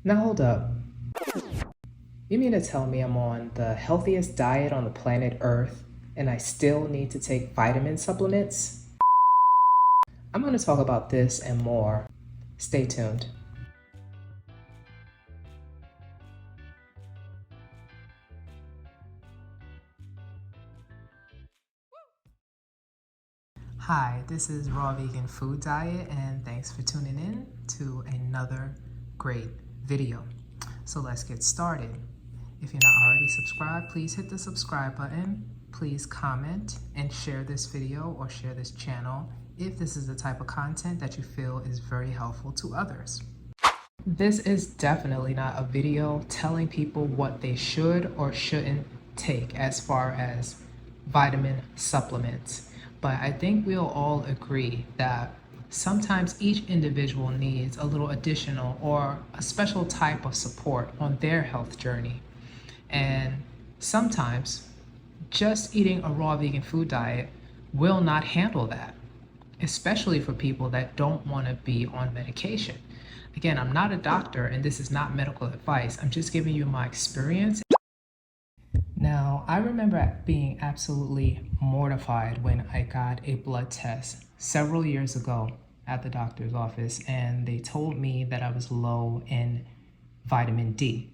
Now hold up. You mean to tell me I'm on the healthiest diet on the planet Earth and I still need to take vitamin supplements? I'm going to talk about this and more. Stay tuned. Hi, this is Raw Vegan Food Diet, and thanks for tuning in to another great video. So let's get started. If you're not already subscribed, please hit the subscribe button. Please comment and share this video or share this channel if this is the type of content that you feel is very helpful to others. This is definitely not a video telling people what they should or shouldn't take as far as vitamin supplements. But I think we'll all agree that sometimes each individual needs a little additional or a special type of support on their health journey. And sometimes just eating a raw vegan food diet will not handle that, especially for people that don't want to be on medication. Again, I'm not a doctor and this is not medical advice. I'm just giving you my experience. Now, I remember being absolutely mortified when I got a blood test several years ago at the doctor's office, and they told me that I was low in vitamin D.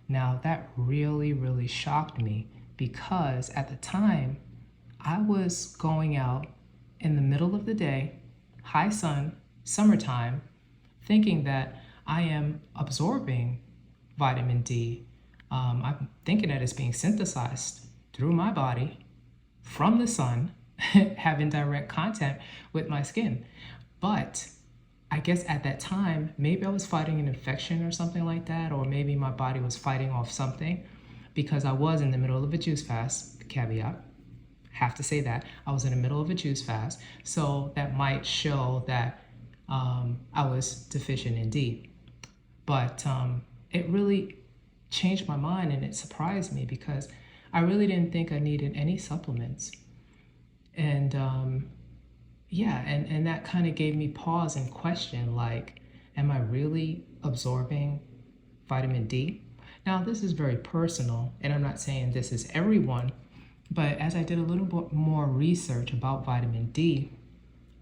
Now, that really shocked me because at the time, I was going out in the middle of the day, high sun, summertime, thinking that I am absorbing vitamin D. I'm thinking that it's being synthesized through my body from the sun, having direct contact with my skin. But I guess at that time, maybe I was fighting an infection or something like that, or maybe my body was fighting off something because I was in the middle of a juice fast, caveat. Have to say that I was in the middle of a juice fast, so that might show that I was deficient in D. But it really changed my mind, and it surprised me because I really didn't think I needed any supplements. And and that kind of gave me pause and question, like, am I really absorbing vitamin D? Now, this is very personal, and I'm not saying this is everyone, but as I did a little bit more research about vitamin D,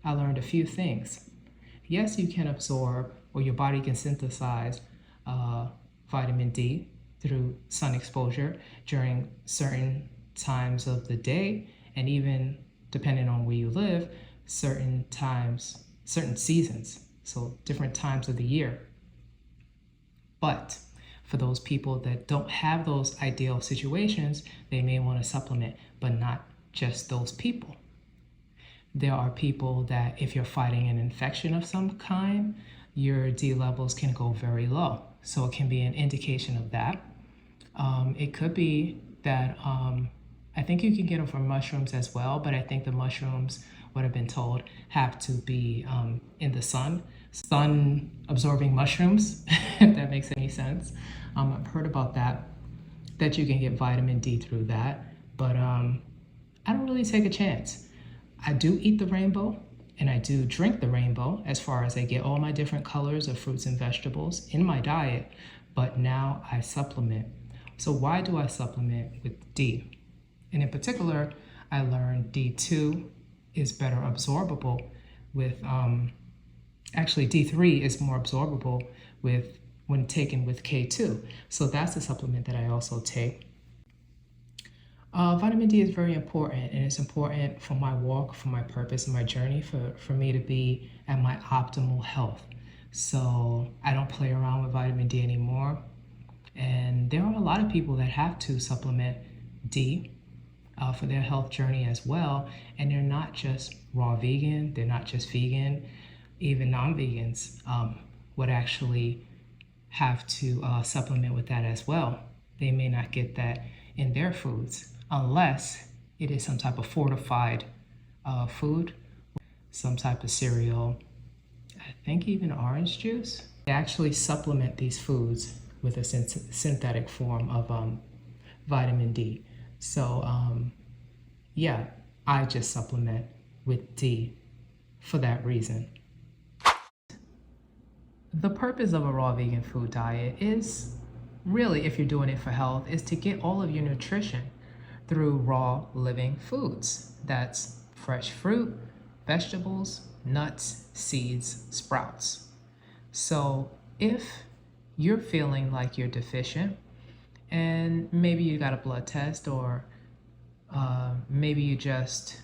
I learned a few things. Yes, you can absorb, or your body can synthesize vitamin D through sun exposure during certain times of the day, and even depending on where you live, certain times, certain seasons, so different times of the year. But for those people that don't have those ideal situations, they may want to supplement, but not just those people. There are people that if you're fighting an infection of some kind, your D levels can go very low. So it can be an indication of that. It could be that I think you can get them from mushrooms as well, but I think the mushrooms, what I've been told, have to be in the sun absorbing mushrooms, if that makes any sense. I've heard about that you can get vitamin D through that, but I don't really take a chance. I do eat the rainbow and I do drink the rainbow as far as I get all my different colors of fruits and vegetables in my diet, but now I supplement. So why do I supplement with D? And in particular, I learned D2 is better absorbable with, actually D3 is more absorbable with when taken with K2. So that's a supplement that I also take. Vitamin D is very important, and it's important for my walk, for my purpose, and my journey, for me to be at my optimal health. So I don't play around with vitamin D anymore. And there are a lot of people that have to supplement D for their health journey as well. And they're not just raw vegan, they're not just vegan, even non-vegans would actually have to supplement with that as well. They may not get that in their foods unless it is some type of fortified food, some type of cereal, I think even orange juice. They actually supplement these foods with a synthetic form of vitamin D. So yeah, I just supplement with D for that reason. the purpose of a raw vegan food diet is really, if you're doing it for health, is to get all of your nutrition through raw living foods. That's fresh fruit, vegetables, nuts, seeds, sprouts. So if you're feeling like you're deficient and maybe you got a blood test, or maybe you just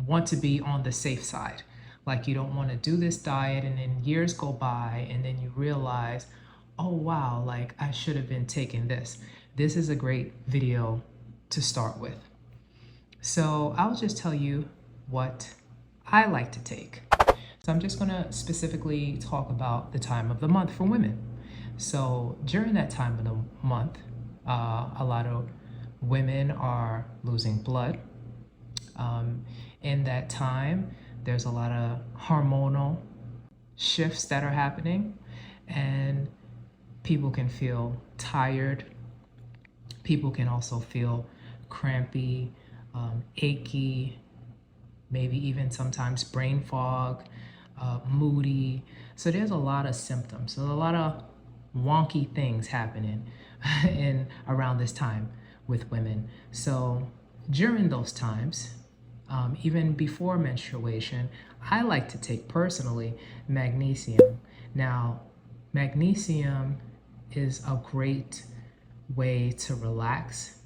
want to be on the safe side, like you don't want to do this diet and then years go by and then you realize, oh wow, like I should have been taking this. This is a great video to start with. So I'll just tell you what I like to take. So I'm just going to specifically talk about the time of the month for women. So during that time of the month, a lot of women are losing blood. In that time, there's a lot of hormonal shifts that are happening, and people can feel tired. People can also feel crampy, achy, maybe even sometimes brain fog, moody. So there's a lot of symptoms. So a lot of wonky things happening around this time with women. So during those times, even before menstruation, I like to take personally magnesium. Now, magnesium is a great way to relax.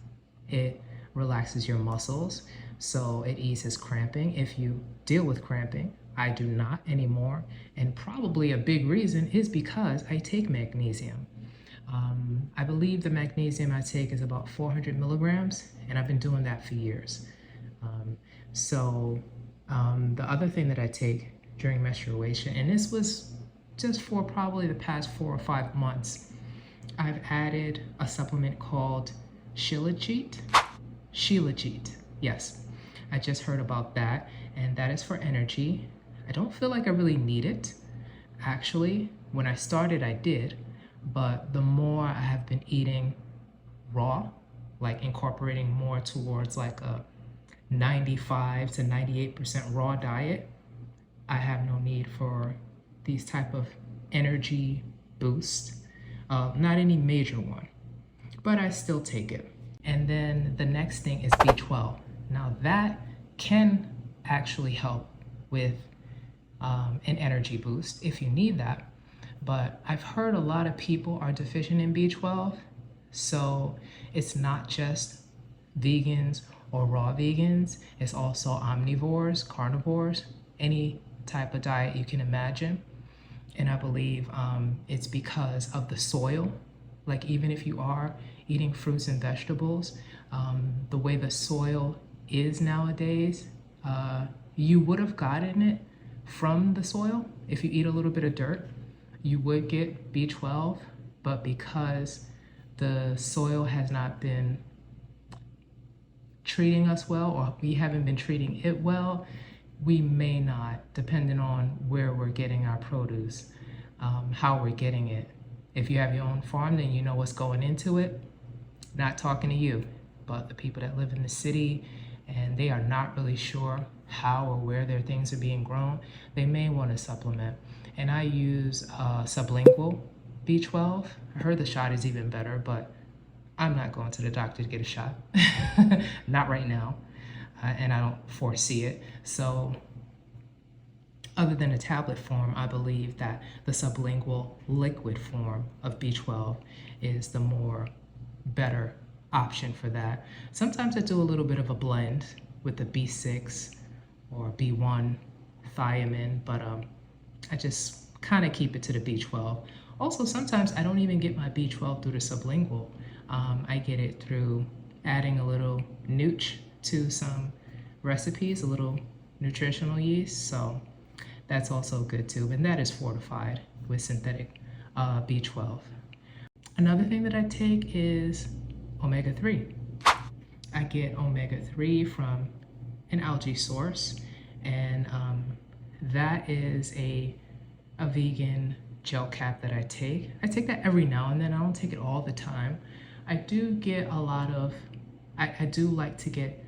It relaxes your muscles, so it eases cramping. If you deal with cramping, I do not anymore, and probably a big reason is because I take magnesium. I believe the magnesium I take is about 400 milligrams, and I've been doing that for years. The other thing that I take during menstruation, and this was just for probably the past 4 or 5 months, I've added a supplement called 𝗙𝗥𝗘𝗘. Yes, I just heard about that, and that is for energy. I don't feel like I really need it. Actually, when I started, I did, but the more I have been eating raw, like incorporating more towards like a 95 to 98% raw diet, I have no need for these type of energy boosts. Not any major one, but I still take it. And then the next thing is B12. Now that can actually help with an energy boost if you need that. But I've heard a lot of people are deficient in B12. So it's not just vegans or raw vegans, it's also omnivores, carnivores, any type of diet you can imagine. And I believe it's because of the soil. Like even if you are eating fruits and vegetables, the way the soil is nowadays, you would have gotten it from the soil. If you eat a little bit of dirt, you would get B12, but because the soil has not been treating us well, or we haven't been treating it well, we may not, depending on where we're getting our produce, how we're getting it. If you have your own farm, then you know what's going into it. Not talking to you, but the people that live in the city and they are not really sure how or where their things are being grown, they may want to supplement. And I use sublingual B12. I heard the shot is even better, but I'm not going to the doctor to get a shot. Not right now, and I don't foresee it. So other than a tablet form, I believe that the sublingual liquid form of B12 is the more better option for that. Sometimes I do a little bit of a blend with the B6 or B1 thiamine, but I just kind of keep it to the B12. Also, sometimes I don't even get my B12 through the sublingual. I get it through adding a little nooch to some recipes, a little nutritional yeast. So that's also good too. And that is fortified with synthetic B12. Another thing that I take is omega-3. I get omega-3 from an algae source, and that is a vegan gel cap that I take. I take that every now and then. I don't take it all the time. I do get a lot of, I do like to get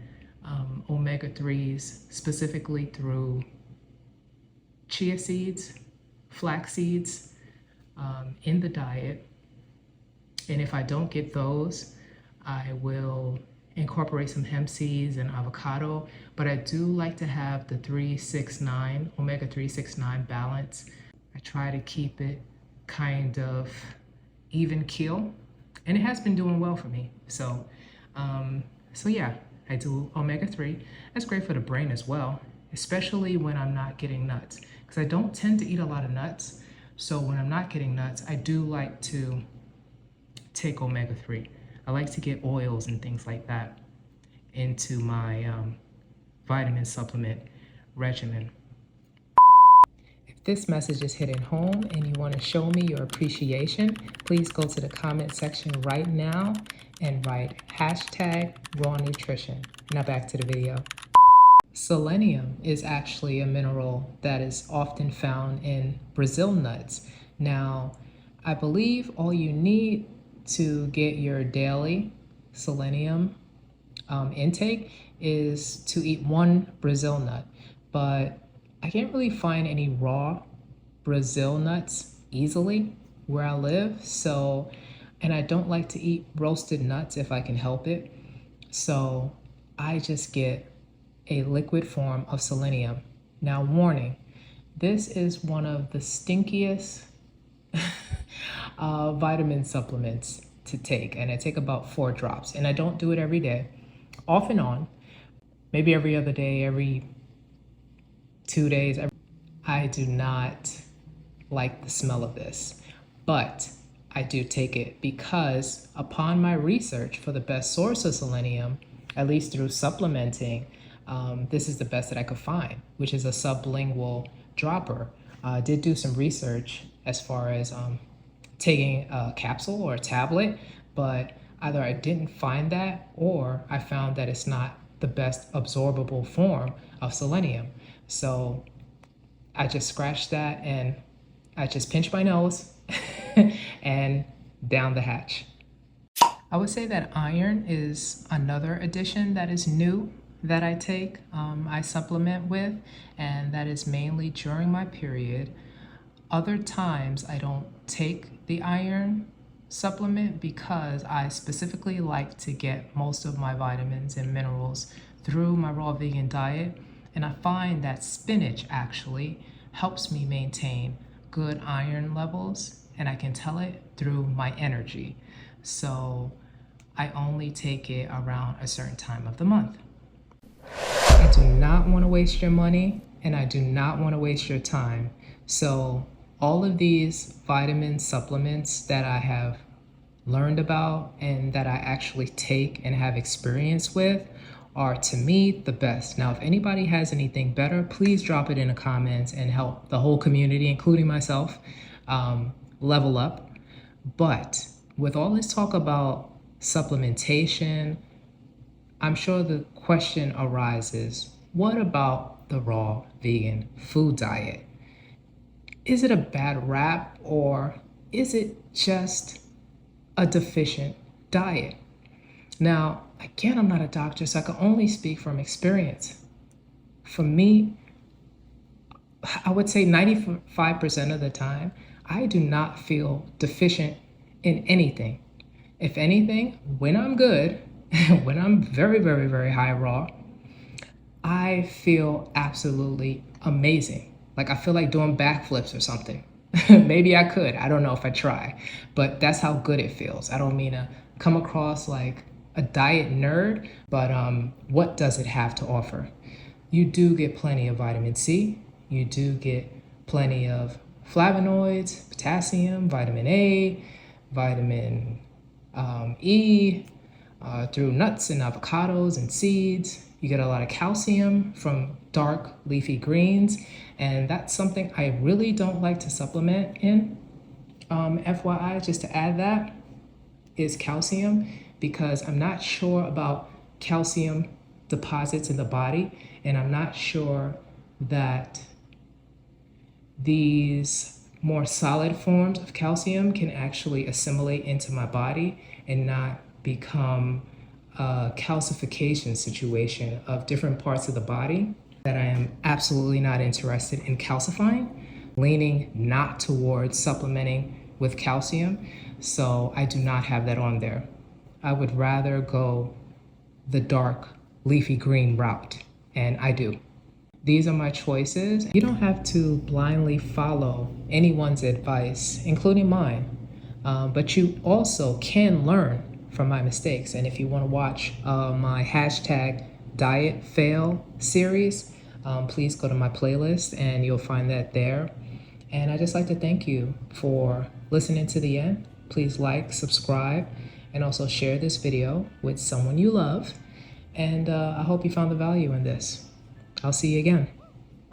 omega-3s specifically through chia seeds, flax seeds, in the diet. And if I don't get those, I will incorporate some hemp seeds and avocado, but I do like to have the 369, omega-369 balance. I try to keep it kind of even keel, and it has been doing well for me. So yeah, I do omega-3. That's great for the brain as well, especially when I'm not getting nuts, because I don't tend to eat a lot of nuts. So when I'm not getting nuts, I do like to take omega-3. I like to get oils and things like that into my vitamin supplement regimen. If this message is hitting home and you want to show me your appreciation, please go to the comment section right now and write #RawNutrition. Now back to the video. Selenium is actually a mineral that is often found in Brazil nuts. Now, I believe all you need to get your daily selenium intake is to eat one Brazil nut, but I can't really find any raw Brazil nuts easily where I live. So, and I don't like to eat roasted nuts if I can help it. So I just get a liquid form of selenium. Now, warning, this is one of the stinkiest vitamin supplements to take, and I take about 4 drops, and I don't do it every day, off and on, maybe every other day, every 2 days. I do not like the smell of this, but I do take it because upon my research for the best source of selenium, at least through supplementing, this is the best that I could find, which is a sublingual dropper. I did do some research as far as taking a capsule or a tablet, but either I didn't find that or I found that it's not the best absorbable form of selenium. So I just scratched that and I just pinched my nose and down the hatch. I would say that iron is another addition that is new that I take, I supplement with, and that is mainly during my period. Other times I don't take the iron supplement because I specifically like to get most of my vitamins and minerals through my raw vegan diet, and I find that spinach actually helps me maintain good iron levels, and I can tell it through my energy. So I only take it around a certain time of the month. I do not want to waste your money, and I do not want to waste your time. So all of these vitamin supplements that I have learned about and that I actually take and have experience with are, to me, the best. Now, if anybody has anything better, please drop it in the comments and help the whole community, including myself, level up. But with all this talk about supplementation, I'm sure the question arises, what about the raw vegan food diet? Is it a bad rap, or is it just a deficient diet? Now, again, I'm not a doctor, so I can only speak from experience. For me, I would say 95% of the time, I do not feel deficient in anything. If anything, when I'm good, when I'm very, very, very high raw, I feel absolutely amazing. Like I feel like doing backflips or something. Maybe I could, I don't know if I try, but that's how good it feels. I don't mean to come across like a diet nerd, but what does it have to offer? You do get plenty of vitamin C, you do get plenty of flavonoids, potassium, vitamin A, vitamin E, through nuts and avocados and seeds. You get a lot of calcium from dark leafy greens, and that's something I really don't like to supplement in. FYI, just to add that, is calcium, because I'm not sure about calcium deposits in the body, and I'm not sure that these more solid forms of calcium can actually assimilate into my body and not become a calcification situation of different parts of the body that I am absolutely not interested in calcifying, leaning not towards supplementing with calcium, so I do not have that on there. I would rather go the dark leafy green route, and I do. These are my choices. You don't have to blindly follow anyone's advice, including mine, but you also can learn from my mistakes. And if you want to watch my #DietFail series, please go to my playlist and you'll find that there. And I'd just like to thank you for listening to the end. Please like, subscribe, and also share this video with someone you love. And I hope you found the value in this. I'll see you again.